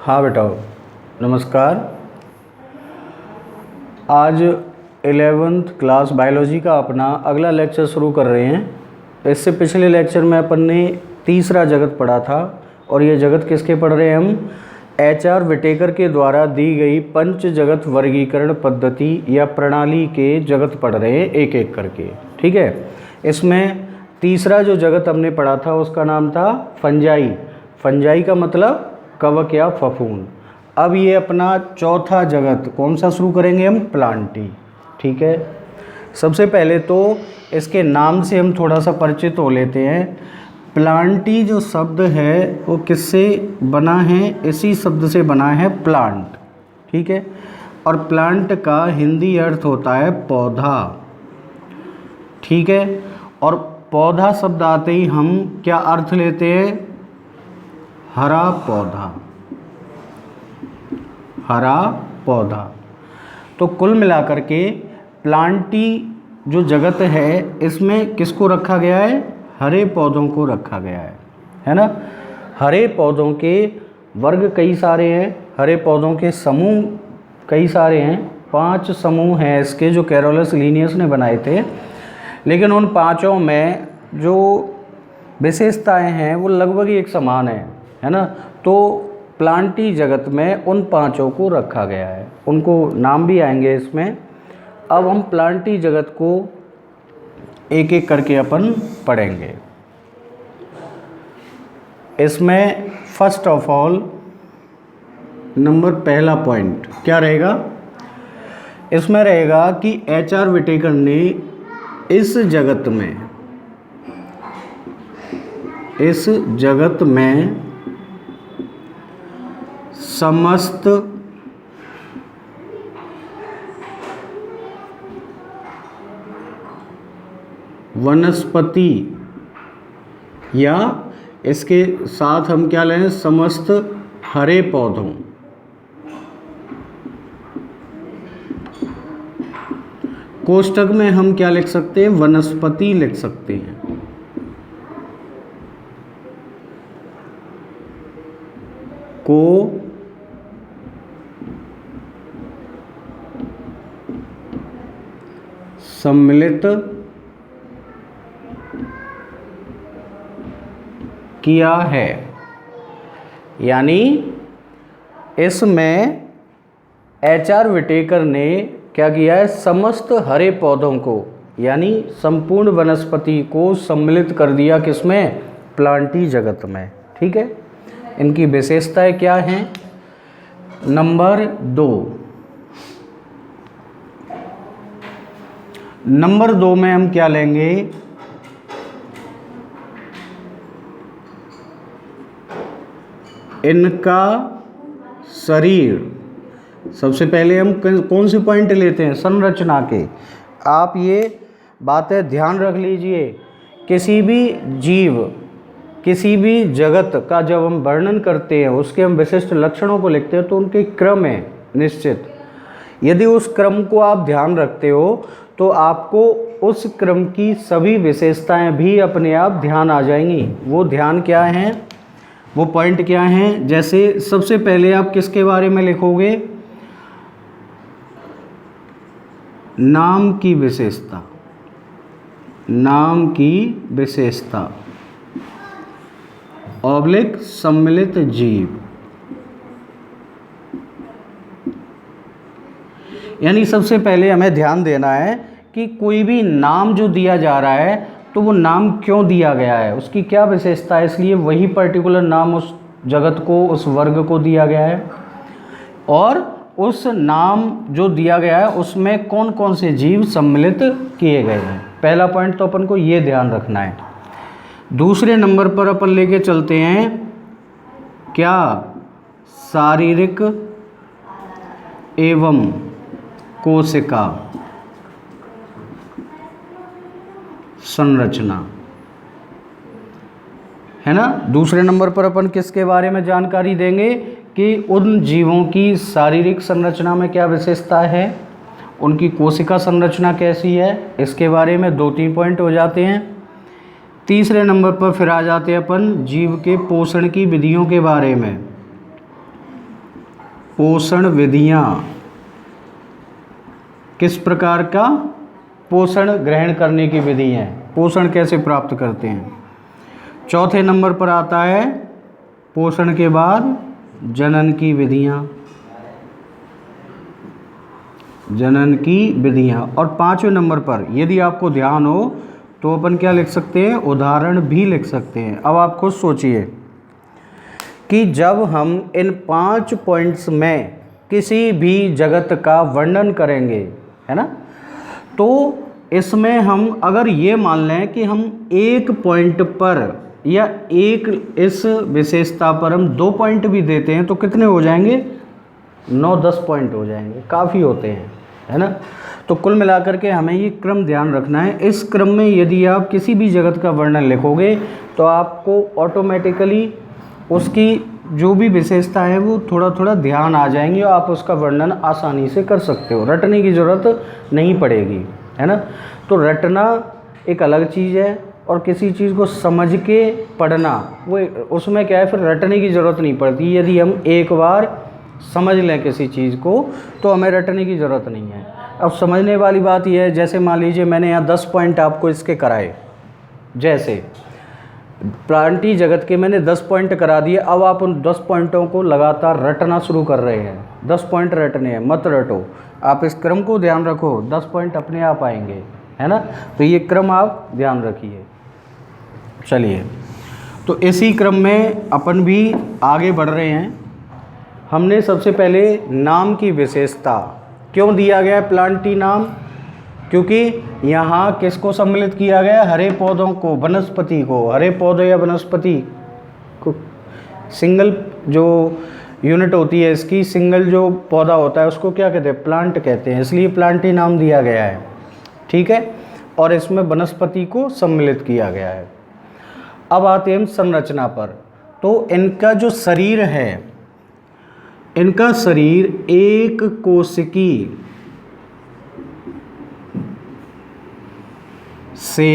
हाँ बेटा, नमस्कार। आज 11th क्लास बायोलॉजी का अपना अगला लेक्चर शुरू कर रहे हैं। इससे पिछले लेक्चर में अपन ने तीसरा जगत पढ़ा था और ये जगत किसके पढ़ रहे हैं हम? HR विटेकर के द्वारा दी गई पंच जगत वर्गीकरण पद्धति या प्रणाली के जगत पढ़ रहे हैं एक एक करके। ठीक है, इसमें तीसरा जो जगत हमने पढ़ा था उसका नाम था फंजाई। फंजाई का मतलब कवक या फफूंद। अब ये अपना चौथा जगत कौन सा शुरू करेंगे हम? प्लांटी। ठीक है, सबसे पहले तो इसके नाम से हम थोड़ा सा परिचित हो लेते हैं। प्लांटी जो शब्द है वो किससे बना है? इसी शब्द से बना है, प्लांट। ठीक है, और प्लांट का हिंदी अर्थ होता है पौधा। ठीक है, और पौधा शब्द आते ही हम क्या अर्थ लेते हैं? हरा पौधा, हरा पौधा। तो कुल मिलाकर के प्लांटी जो जगत है इसमें किसको रखा गया है? हरे पौधों को रखा गया है ना। हरे पौधों के वर्ग कई सारे हैं, हरे पौधों के समूह कई सारे हैं। 5 समूह हैं इसके जो कैरोलस लिनियस ने बनाए थे, लेकिन उन पांचों में जो विशेषताएं हैं वो लगभग एक समान है ना। तो प्लांटी जगत में उन पांचों को रखा गया है, उनको नाम भी आएंगे इसमें। अब हम प्लांटी जगत को एक एक करके अपन पढ़ेंगे। इसमें फर्स्ट ऑफ ऑल पहला पॉइंट क्या रहेगा? इसमें रहेगा कि HR विटेकर ने इस जगत में समस्त वनस्पति या इसके साथ हम क्या लें? समस्त हरे पौधों कोष्ठक में हम क्या लिख सकते हैं? वनस्पति लिख सकते हैं। को सम्मिलित किया है, यानी इसमें HR विटेकर ने क्या किया है? समस्त हरे पौधों को यानी संपूर्ण वनस्पति को सम्मिलित कर दिया किसमें? प्लांटी जगत में। ठीक है, इनकी विशेषताएं क्या हैं? नंबर 2 में हम क्या लेंगे? इनका शरीर। सबसे पहले हम कौन से पॉइंट लेते हैं? संरचना के। आप ये बातें ध्यान रख लीजिए, किसी भी जीव, किसी भी जगत का जब हम वर्णन करते हैं, उसके हम विशिष्ट लक्षणों को लिखते हैं तो उनके क्रम है निश्चित। यदि उस क्रम को आप ध्यान रखते हो तो आपको उस क्रम की सभी विशेषताएं भी अपने आप ध्यान आ जाएंगी। वो ध्यान क्या है? वो पॉइंट क्या हैं? जैसे सबसे पहले आप किसके बारे में लिखोगे? नाम की विशेषता, नाम की विशेषता ऑब्लिक सम्मिलित जीव। यानी सबसे पहले हमें ध्यान देना है कि कोई भी नाम जो दिया जा रहा है तो वो नाम क्यों दिया गया है, उसकी क्या विशेषता है, इसलिए वही पर्टिकुलर नाम उस जगत को, उस वर्ग को दिया गया है। और उस नाम जो दिया गया है उसमें कौन कौन से जीव सम्मिलित किए गए हैं। पहला पॉइंट तो अपन को ये ध्यान रखना है। दूसरे नंबर पर अपन लेके चलते हैं क्या? शारीरिक एवं कोशिका संरचना, है ना। दूसरे नंबर पर अपन किसके बारे में जानकारी देंगे कि उन जीवों की शारीरिक संरचना में क्या विशेषता है, उनकी कोशिका संरचना कैसी है, इसके बारे में 2-3 पॉइंट हो जाते हैं। तीसरे नंबर पर फिर आ जाते हैं अपन जीव के पोषण की विधियों के बारे में। पोषण विधियाँ, किस प्रकार का पोषण ग्रहण करने की विधि है, पोषण कैसे प्राप्त करते हैं। चौथे नंबर पर आता है पोषण के बाद जनन की विधियाँ, जनन की विधियाँ। और पाँचवें नंबर पर यदि आपको ध्यान हो तो अपन क्या लिख सकते हैं, उदाहरण भी लिख सकते हैं। अब आप खुद सोचिए कि जब हम इन 5 पॉइंट्स में किसी भी जगत का वर्णन करेंगे, है ना, तो इसमें हम अगर ये मान लें कि हम एक पॉइंट पर या एक इस विशेषता पर हम 2 पॉइंट भी देते हैं तो कितने हो जाएंगे, 9-10 पॉइंट हो जाएंगे, काफ़ी होते हैं, है ना। तो कुल मिलाकर के हमें ये क्रम ध्यान रखना है। इस क्रम में यदि आप किसी भी जगत का वर्णन लिखोगे तो आपको ऑटोमेटिकली उसकी जो भी विशेषता है वो थोड़ा थोड़ा ध्यान आ जाएंगी और आप उसका वर्णन आसानी से कर सकते हो, रटने की ज़रूरत नहीं पड़ेगी, है ना। तो रटना एक अलग चीज़ है और किसी चीज़ को समझ के पढ़ना वो, उसमें क्या है, फिर रटने की ज़रूरत नहीं पड़ती। यदि हम एक बार समझ लें किसी चीज़ को तो हमें रटने की ज़रूरत नहीं है। अब समझने वाली बात यह है, जैसे मान लीजिए मैंने यहाँ 10 पॉइंट आपको इसके कराए, जैसे प्लांटी जगत के मैंने 10 पॉइंट करा दिए। अब आप उन 10 पॉइंटों को लगातार रटना शुरू कर रहे हैं। 10 पॉइंट रटने हैं, मत रटो, आप इस क्रम को ध्यान रखो, 10 पॉइंट अपने आप आएंगे, है ना। तो ये क्रम आप ध्यान रखिए। चलिए, तो इसी क्रम में अपन भी आगे बढ़ रहे हैं। हमने सबसे पहले नाम की विशेषता, क्यों दिया गया है प्लांटी नाम, क्योंकि यहाँ किसको सम्मिलित किया गया, हरे पौधों को, वनस्पति को, हरे पौधे या वनस्पति को। सिंगल जो यूनिट होती है इसकी, सिंगल जो पौधा होता है उसको क्या कहते हैं, प्लांट कहते हैं, इसलिए प्लांटी नाम दिया गया है, ठीक है। और इसमें वनस्पति को सम्मिलित किया गया है। अब आते हैं हम संरचना पर। तो इनका जो शरीर है, इनका शरीर एक कोशिकी से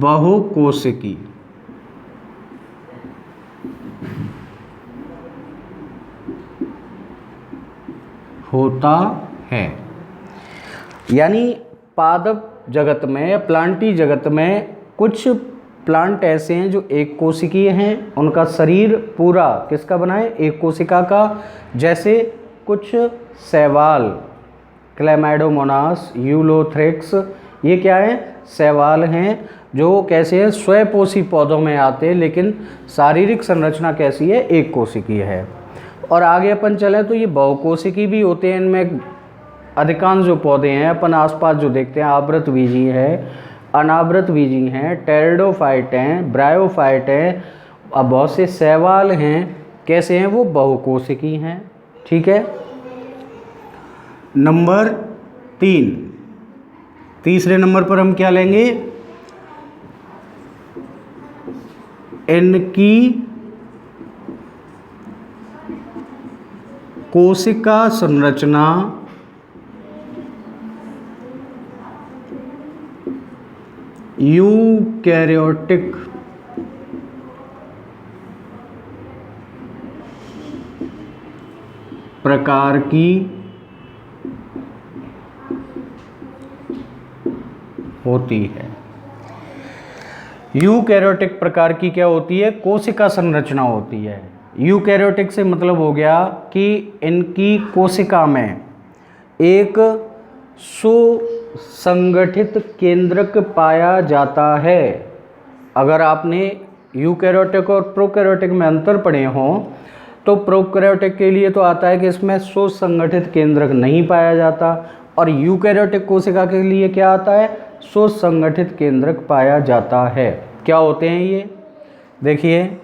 बहुकोशिकी होता है। यानी पादप जगत में या प्लांटी जगत में कुछ प्लांट ऐसे हैं जो एक कोशिकीय हैं, उनका शरीर पूरा किसका बना है, एक कोशिका का। जैसे कुछ शैवाल, क्लैमाइडोमोनास, यूलोथ्रिक्स, ये क्या है, शैवाल हैं जो कैसे हैं, स्वयपोषी पौधों में आते हैं, लेकिन शारीरिक संरचना कैसी है, एक कोशिकीय है। और आगे अपन चलें तो ये बहुकोशिकी भी होते हैं। इनमें अधिकांश जो पौधे हैं अपन आसपास जो देखते हैं, आवृत बीजी है, अनावृत बीजी हैं, टेरिडोफाइट हैं, ब्रायोफाइट हैं, अब बहुत से शैवाल हैं, कैसे हैं, वो बहुकोशिकी हैं, ठीक है। नंबर 3, तीसरे नंबर पर हम क्या लेंगे, इनकी कोशिका संरचना यूकैरियोटिक प्रकार की होती है। यूकैरियोटिक प्रकार की क्या होती है, कोशिका संरचना होती है। यूकैरियोटिक से मतलब हो गया कि इनकी कोशिका में एक सुसंगठित केंद्रक पाया जाता है। अगर आपने यूकैरियोटिक और प्रोकैरियोटिक में अंतर पढ़े हों तो प्रोकैरियोटिक के लिए तो आता है कि इसमें सुसंगठित केंद्रक नहीं पाया जाता, और यूकैरियोटिक कोशिका के लिए क्या आता है, सुसंगठित केंद्रक पाया जाता है। क्या होते हैं ये, देखिए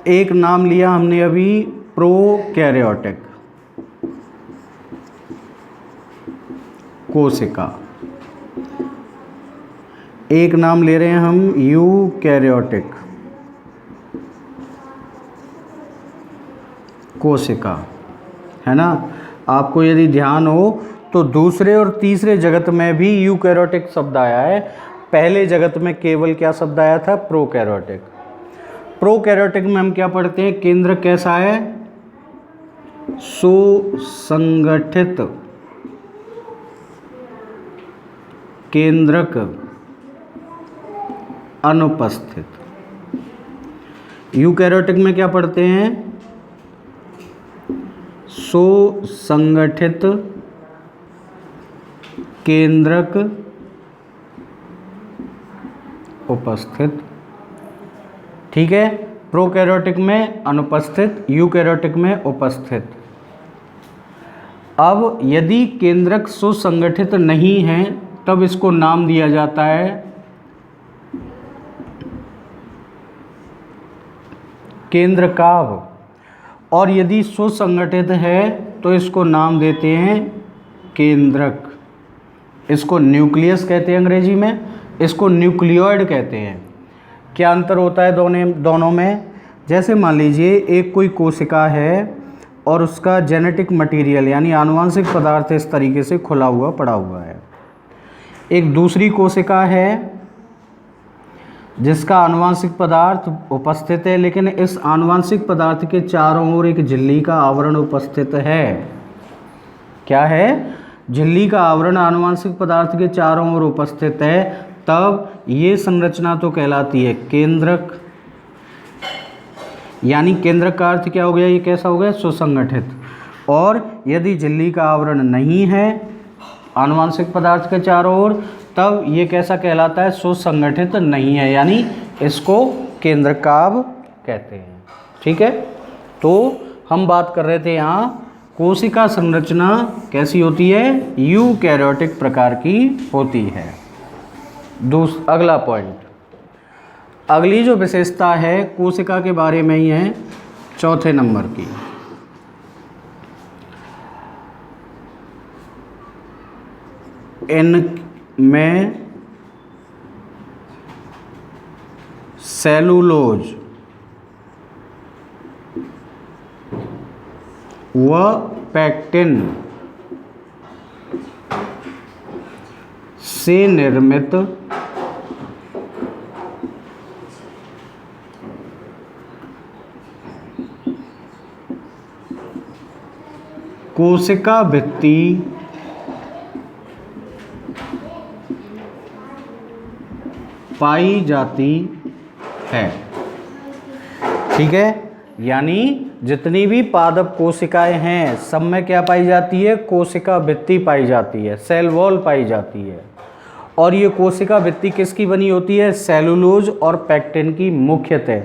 एक नाम लिया हमने अभी, प्रोकैरियोटिक कोशिका, एक नाम ले रहे हैं हम यूकैरियोटिक कोशिका, है ना। आपको यदि ध्यान हो तो दूसरे और तीसरे जगत में भी यूकैरियोटिक शब्द आया है, पहले जगत में केवल क्या शब्द आया था, प्रोकैरियोटिक। प्रोकैरियोटिक में हम क्या पढ़ते हैं, केंद्रक कैसा है, सुसंगठित केंद्रक अनुपस्थित। यूकैरियोटिक में क्या पढ़ते हैं, सुसंगठित केंद्रक उपस्थित। ठीक है, प्रोकैरियोटिक में अनुपस्थित, यूकैरियोटिक में उपस्थित। अब यदि केंद्रक सुसंगठित नहीं है तब इसको नाम दिया जाता है केंद्रकाभ, और यदि सुसंगठित है तो इसको नाम देते हैं केंद्रक। इसको न्यूक्लियस कहते हैं अंग्रेजी में, इसको न्यूक्लियोइड कहते हैं। क्या अंतर होता है दोनों में? जैसे मान लीजिए एक कोई कोशिका है और उसका जेनेटिक मटेरियल यानी आनुवंशिक पदार्थ इस तरीके से खुला हुआ पड़ा हुआ है। एक दूसरी कोशिका है जिसका आनुवंशिक पदार्थ उपस्थित है, लेकिन इस आनुवंशिक पदार्थ के चारों ओर एक झिल्ली का आवरण उपस्थित है। क्या है? झिल्ली का आवरण आनुवंशिक पदार्थ के चारों ओर उपस्थित है। तब ये संरचना तो कहलाती है केंद्रक, यानी केंद्रक का अर्थ क्या हो गया, ये कैसा हो गया, सुसंगठित। और यदि झिल्ली का आवरण नहीं है आनुवंशिक पदार्थ के चारों ओर, तब ये कैसा कहलाता है, सुसंगठित नहीं है, यानी इसको केंद्रकाभ कहते हैं। ठीक है, तो हम बात कर रहे थे यहाँ कोशिका संरचना कैसी होती है, यूकैरियोटिक प्रकार की होती है। अगला पॉइंट, अगली जो विशेषता है कोशिका के बारे में ही है, चौथे नंबर की। इनमें सेलुलोज व पैक्टिन से निर्मित कोशिका भित्ति पाई जाती है। ठीक है, यानी जितनी भी पादप कोशिकाएं हैं सब में क्या पाई जाती है, कोशिका भित्ति पाई जाती है, सेल वॉल पाई जाती है। और ये कोशिका भित्ति किसकी बनी होती है, सेलुलोज और पैक्टिन की मुख्यतः।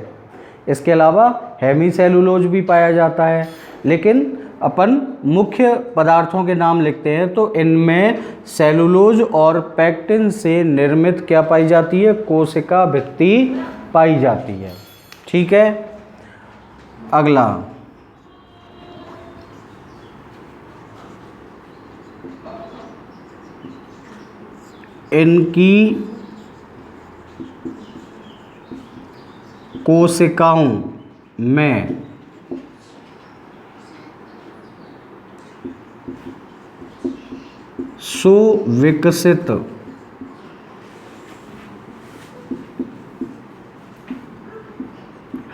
इसके अलावा हेमीसेलुलोज भी पाया जाता है, लेकिन अपन मुख्य पदार्थों के नाम लिखते हैं तो इनमें सेलुलोज और पैक्टिन से निर्मित क्या पाई जाती है, कोशिका भित्ति पाई जाती है। ठीक है, अगला इनकी कोशिकाओं में सुविकसित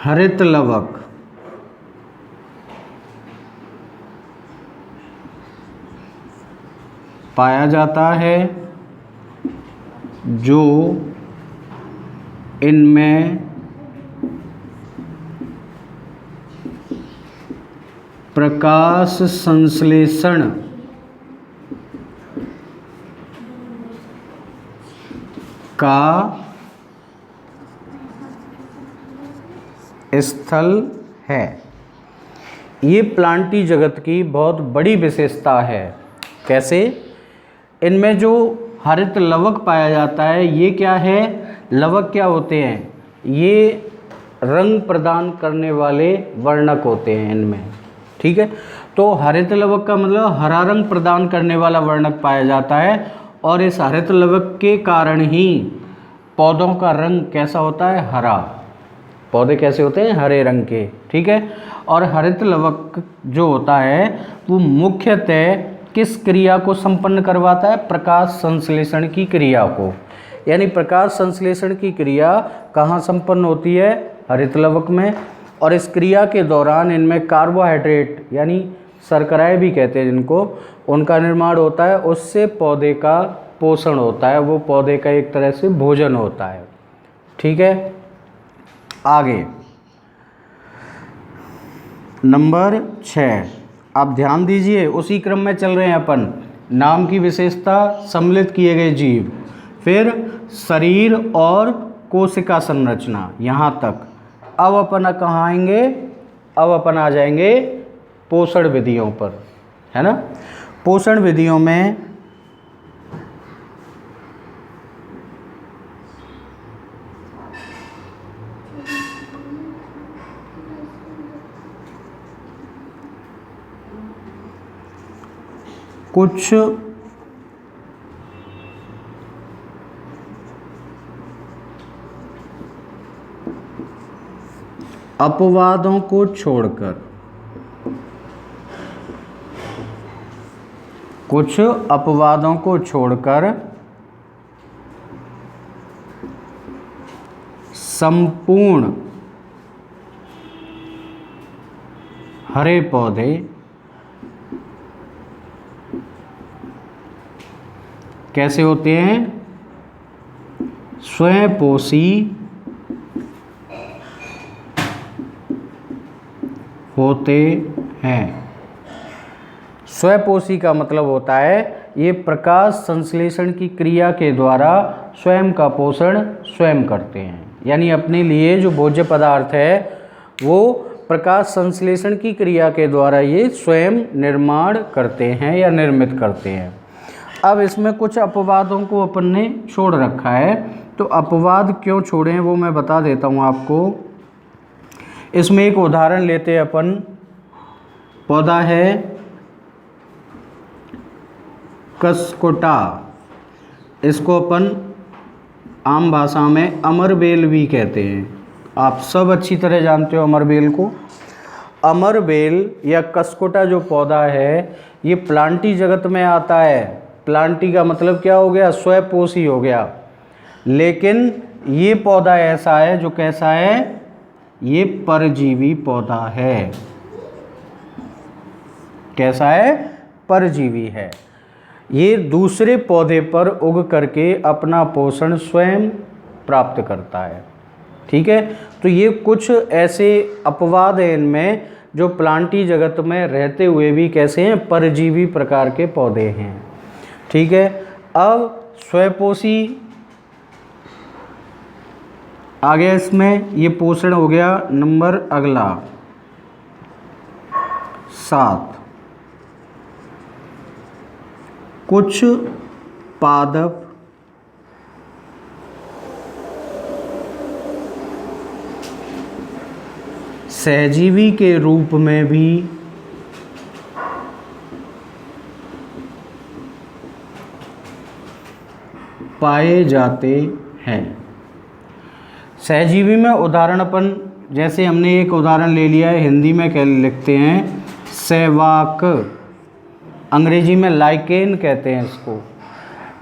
हरित लवक पाया जाता है, जो इनमें प्रकाश संश्लेषण का स्थल है। ये प्लांटी जगत की बहुत बड़ी विशेषता है। कैसे? इनमें जो हरित लवक पाया जाता है, ये क्या है, लवक क्या होते हैं, ये रंग प्रदान करने वाले वर्णक होते हैं इनमें। ठीक है, तो हरित लवक का मतलब हरा रंग प्रदान करने वाला वर्णक पाया जाता है, और इस हरित लवक के कारण ही पौधों का रंग कैसा होता है, हरा। पौधे कैसे होते हैं, हरे रंग के। ठीक है, और हरित लवक जो होता है वो मुख्यतः किस क्रिया को संपन्न करवाता है, प्रकाश संश्लेषण की क्रिया को। यानी प्रकाश संश्लेषण की क्रिया कहाँ संपन्न होती है, हरित लवक में, और इस क्रिया के दौरान इनमें कार्बोहाइड्रेट यानी शर्कराएँ भी कहते हैं जिनको, उनका निर्माण होता है, उससे पौधे का पोषण होता है, वो पौधे का एक तरह से भोजन होता है। ठीक है, आगे नंबर 6, आप ध्यान दीजिए, उसी क्रम में चल रहे हैं अपन। नाम की विशेषता, सम्मिलित किए गए जीव, फिर शरीर और कोशिका संरचना, यहाँ तक। अब अपन कहाँ आएंगे? अब अपन आ जाएंगे पोषण विधियों पर, है ना। पोषण विधियों में कुछ अपवादों को छोड़कर, कुछ अपवादों को छोड़कर संपूर्ण हरे पौधे कैसे होते हैं? स्वयंपोषी होते हैं। स्वयंपोषी का मतलब होता है ये प्रकाश संश्लेषण की क्रिया के द्वारा स्वयं का पोषण स्वयं करते हैं, यानी अपने लिए जो भोज्य पदार्थ है वो प्रकाश संश्लेषण की क्रिया के द्वारा ये स्वयं निर्माण करते हैं या निर्मित करते हैं। अब इसमें कुछ अपवादों को अपन ने छोड़ रखा है, तो अपवाद क्यों छोड़े हैं वो मैं बता देता हूँ आपको। इसमें एक उदाहरण लेते हैं अपन, पौधा है कसकोटा, इसको अपन आम भाषा में अमरबेल भी कहते हैं। आप सब अच्छी तरह जानते हो अमरबेल को। अमरबेल या कसकोटा जो पौधा है ये प्लांटी जगत में आता है। प्लांटी का मतलब क्या हो गया? स्वयंपोषी हो गया। लेकिन ये पौधा ऐसा है जो कैसा है? ये परजीवी पौधा है। कैसा है? परजीवी है। ये दूसरे पौधे पर उग करके अपना पोषण स्वयं प्राप्त करता है। ठीक है, तो ये कुछ ऐसे अपवाद हैं इनमें जो प्लांटी जगत में रहते हुए भी कैसे हैं? परजीवी प्रकार के पौधे हैं। ठीक है, अब स्वयंपोषी आ गया इसमें, ये पोषण हो गया। नंबर अगला 7, कुछ पादप सहजीवी के रूप में भी पाए जाते हैं। सहजीवी में उदाहरण अपन, जैसे हमने एक उदाहरण ले लिया है, हिंदी में क्या लिखते हैं? सहवाक, अंग्रेजी में लाइकेन कहते हैं इसको।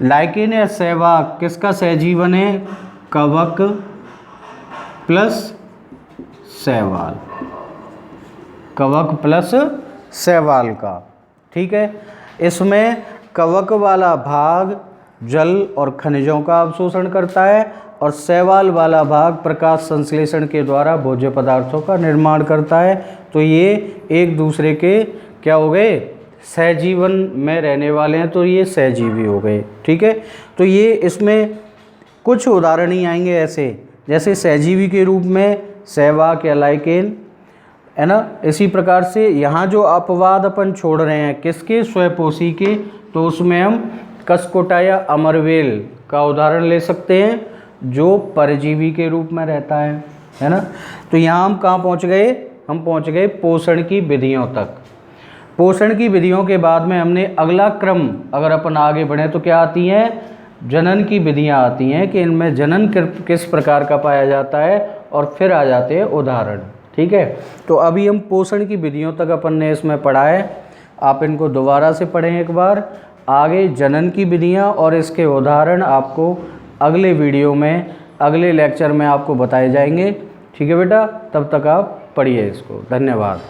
लाइकेन या सहवाक किसका सहजीवन है? कवक प्लस शैवाल, कवक प्लस शैवाल का। ठीक है, इसमें कवक वाला भाग जल और खनिजों का अवशोषण करता है और शैवाल वाला भाग प्रकाश संश्लेषण के द्वारा भोज्य पदार्थों का निर्माण करता है। तो ये एक दूसरे के क्या हो गए? सहजीवन में रहने वाले हैं, तो ये सहजीवी हो गए। ठीक है, तो ये इसमें कुछ उदाहरण ही आएंगे ऐसे, जैसे सहजीवी के रूप में सहवाक या लाइकेन, है ना। इसी प्रकार से यहाँ जो अपवाद अपन छोड़ रहे हैं किसके? स्वयंपोषी के, तो उसमें हम कसकोटा या अमरवेल का उदाहरण ले सकते हैं जो परजीवी के रूप में रहता है ना। तो यहाँ हम कहाँ पहुँच गए? हम पहुँच गए पोषण की विधियों तक। पोषण की विधियों के बाद में हमने अगला क्रम अगर अपन आगे बढ़े तो क्या आती हैं? जनन की विधियाँ आती हैं कि इनमें जनन किस प्रकार का पाया जाता है, और फिर आ जाते हैं उदाहरण। ठीक है, तो अभी हम पोषण की विधियों तक अपन ने इसमें पढ़ा है। आप इनको दोबारा से पढ़ें एक बार। आगे जनन की विधियाँ और इसके उदाहरण आपको अगले वीडियो में, अगले लेक्चर में आपको बताए जाएंगे। ठीक है बेटा, तब तक आप पढ़िए इसको। धन्यवाद।